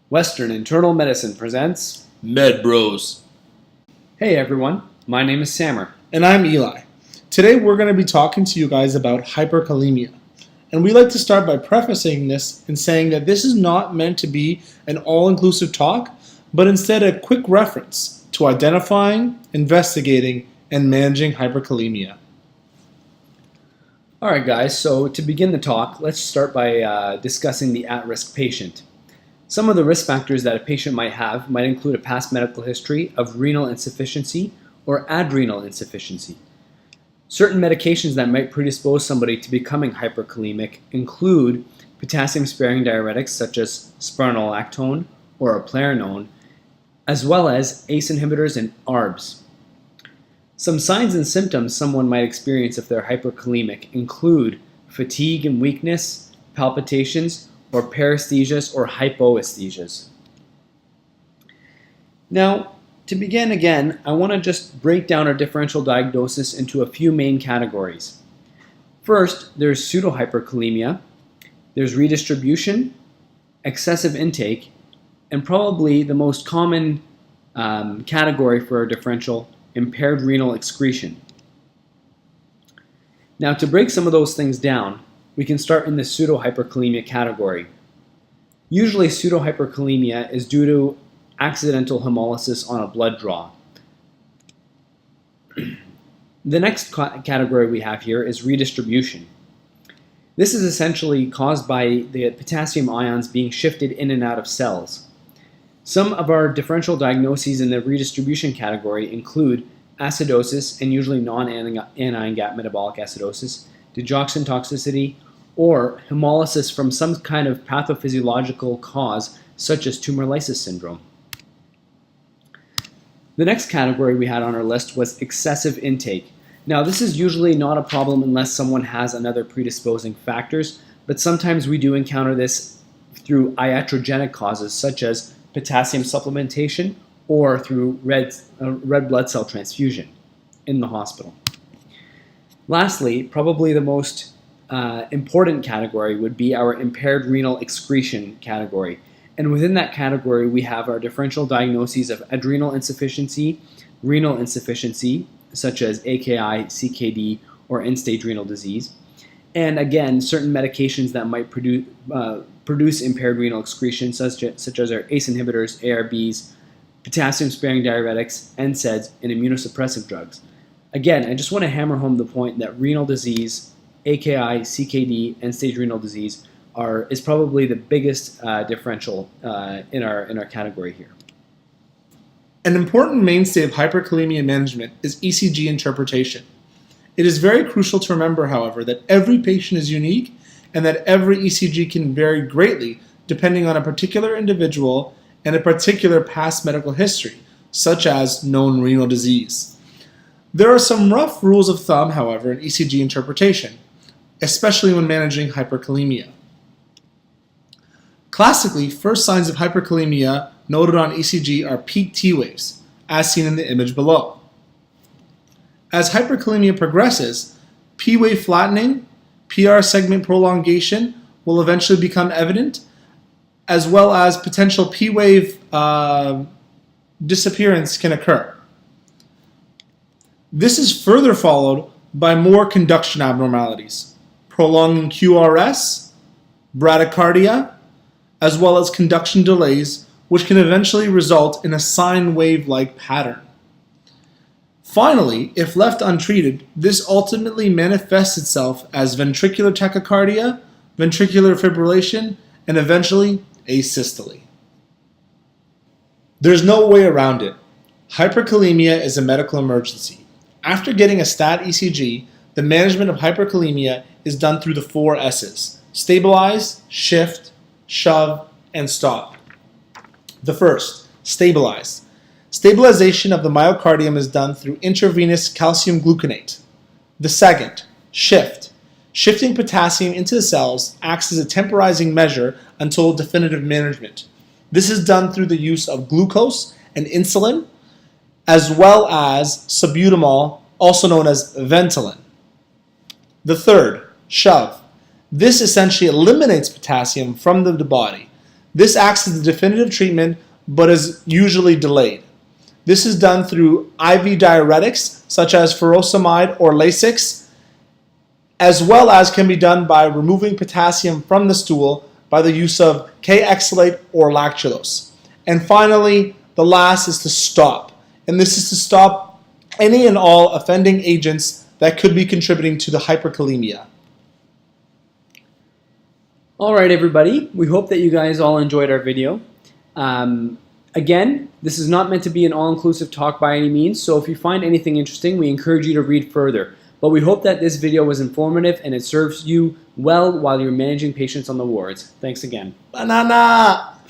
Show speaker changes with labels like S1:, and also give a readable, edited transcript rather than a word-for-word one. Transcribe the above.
S1: Western Internal Medicine presents.
S2: Med Bros.
S1: Hey everyone, my name is Samer.
S3: And I'm Eli. Today we're going to be talking to you guys about hyperkalemia. And we like to start by prefacing this and saying that this is not meant to be an all-inclusive talk, but instead a quick reference to identifying, investigating, and managing hyperkalemia.
S1: Alright guys, so to begin the talk, let's start by discussing the at-risk patient. Some of the risk factors that a patient might have might include a past medical history of renal insufficiency or adrenal insufficiency. Certain medications that might predispose somebody to becoming hyperkalemic include potassium-sparing diuretics such as spironolactone or eplerenone, as well as ACE inhibitors and ARBs. Some signs and symptoms someone might experience if they're hyperkalemic include fatigue and weakness, palpitations, or paresthesias or hypoesthesias. Now, to begin again, I want to just break down our differential diagnosis into a few main categories. First, there's pseudohyperkalemia, there's redistribution, excessive intake, and probably the most common category for a differential, impaired renal excretion. Now, to break some of those things down, we can start in the pseudohyperkalemia category. Usually pseudohyperkalemia is due to accidental hemolysis on a blood draw. The next category we have here is redistribution. This is essentially caused by the potassium ions being shifted in and out of cells. Some of our differential diagnoses in the redistribution category include acidosis and usually non-anion gap metabolic acidosis, digoxin toxicity, or hemolysis from some kind of pathophysiological cause such as tumor lysis syndrome. The next category we had on our list was excessive intake. Now, this is usually not a problem unless someone has another predisposing factors, but sometimes we do encounter this through iatrogenic causes such as potassium supplementation or through red blood cell transfusion in the hospital. Lastly, probably the most important category would be our impaired renal excretion category. And within that category, we have our differential diagnoses of adrenal insufficiency, renal insufficiency, such as AKI, CKD, or end-stage renal disease. And again, certain medications that might produce impaired renal excretion, such as our ACE inhibitors, ARBs, potassium-sparing diuretics, NSAIDs, and immunosuppressive drugs. Again, I just want to hammer home the point that renal disease, AKI, CKD, end-stage renal disease is probably the biggest differential in our category here.
S3: An important mainstay of hyperkalemia management is ECG interpretation. It is very crucial to remember, however, that every patient is unique and that every ECG can vary greatly depending on a particular individual and a particular past medical history, such as known renal disease. There are some rough rules of thumb, however, in ECG interpretation, especially when managing hyperkalemia. Classically, first signs of hyperkalemia noted on ECG are peak T waves, as seen in the image below. As hyperkalemia progresses, P wave flattening, PR segment prolongation will eventually become evident, as well as potential P wave disappearance can occur. This is further followed by more conduction abnormalities, prolonging QRS, bradycardia, as well as conduction delays, which can eventually result in a sine wave-like pattern. Finally, if left untreated, this ultimately manifests itself as ventricular tachycardia, ventricular fibrillation, and eventually asystole. There's no way around it. Hyperkalemia is a medical emergency. After getting a stat ECG, the management of hyperkalemia is done through the 4 S's: stabilize, shift, shove, and stop. The first, stabilize. Stabilization of the myocardium is done through intravenous calcium gluconate. The second, shift. Shifting potassium into the cells acts as a temporizing measure until definitive management. This is done through the use of glucose and insulin, as well as salbutamol, also known as Ventolin. The third, shove. This essentially eliminates potassium from the body. This acts as the definitive treatment, but is usually delayed. This is done through IV diuretics, such as furosemide or Lasix, as well as can be done by removing potassium from the stool by the use of K-exalate or lactulose. And finally, the last is to stop. And this is to stop any and all offending agents that could be contributing to the hyperkalemia.
S1: All right, everybody. We hope that you guys all enjoyed our video. Again, this is not meant to be an all-inclusive talk by any means, so if you find anything interesting, we encourage you to read further. But we hope that this video was informative and it serves you well while you're managing patients on the wards. Thanks again.
S3: Banana!